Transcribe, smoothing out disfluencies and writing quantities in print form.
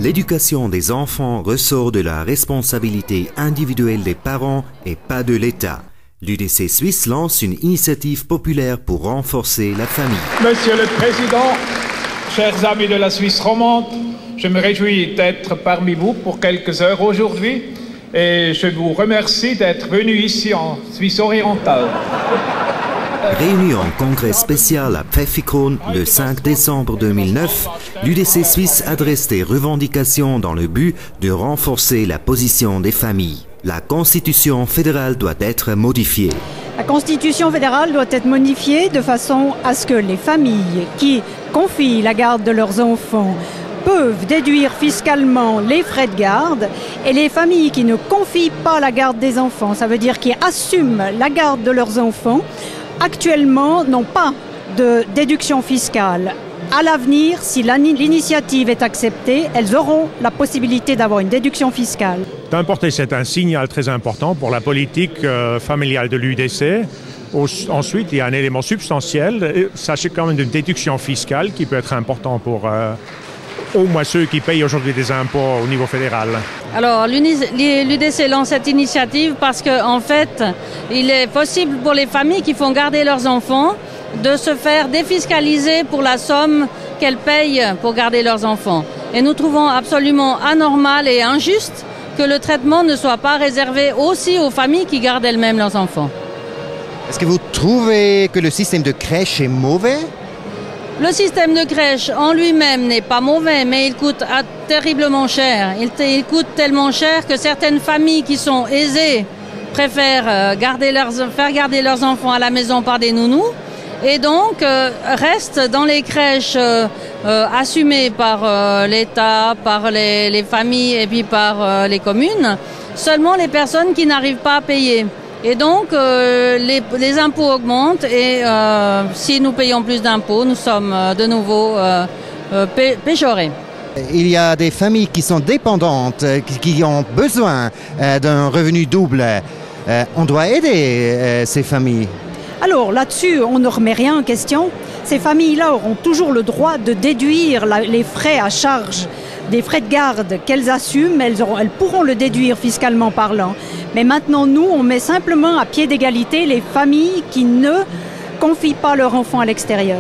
L'éducation des enfants ressort de la responsabilité individuelle des parents et pas de l'État. L'UDC Suisse lance une initiative populaire pour renforcer la famille. Monsieur le Président, chers amis de la Suisse romande, je me réjouis d'être parmi vous pour quelques heures aujourd'hui et je vous remercie d'être venu ici en Suisse orientale. Réunie en congrès spécial à Pfäffikon le 5 décembre 2009, l'UDC Suisse adresse des revendications dans le but de renforcer la position des familles. La Constitution fédérale doit être modifiée. La Constitution fédérale doit être modifiée de façon à ce que les familles qui confient la garde de leurs enfants peuvent déduire fiscalement les frais de garde et les familles qui ne confient pas la garde des enfants, ça veut dire qui assument la garde de leurs enfants, actuellement n'ont pas de déduction fiscale. À l'avenir, si l'initiative est acceptée, elles auront la possibilité d'avoir une déduction fiscale. C'est un signal très important pour la politique familiale de l'UDC. Ensuite, il y a un élément substantiel. Sachez quand même d'une déduction fiscale qui peut être important pour au moins ceux qui payent aujourd'hui des impôts au niveau fédéral. Alors, l'UDC lance cette initiative parce qu'en fait, il est possible pour les familles qui font garder leurs enfants de se faire défiscaliser pour la somme qu'elles payent pour garder leurs enfants. Et nous trouvons absolument anormal et injuste que le traitement ne soit pas réservé aussi aux familles qui gardent elles-mêmes leurs enfants. Est-ce que vous trouvez que le système de crèche est mauvais ? Le système de crèche en lui-même n'est pas mauvais, mais il coûte terriblement cher. Il coûte tellement cher que certaines familles qui sont aisées préfèrent faire garder leurs enfants à la maison par des nounous et donc restent dans les crèches assumées par l'État, par les familles et puis par les communes, seulement les personnes qui n'arrivent pas à payer. Et donc, les impôts augmentent et si nous payons plus d'impôts, nous sommes de nouveau péjorés. Il y a des familles qui sont dépendantes, qui ont besoin d'un revenu double. On doit aider ces familles. Alors là-dessus, on ne remet rien en question. Ces familles-là auront toujours le droit de déduire les frais à charge des frais de garde qu'elles assument, elles pourront le déduire fiscalement parlant. Mais maintenant, nous, on met simplement à pied d'égalité les familles qui ne confient pas leurs enfants à l'extérieur.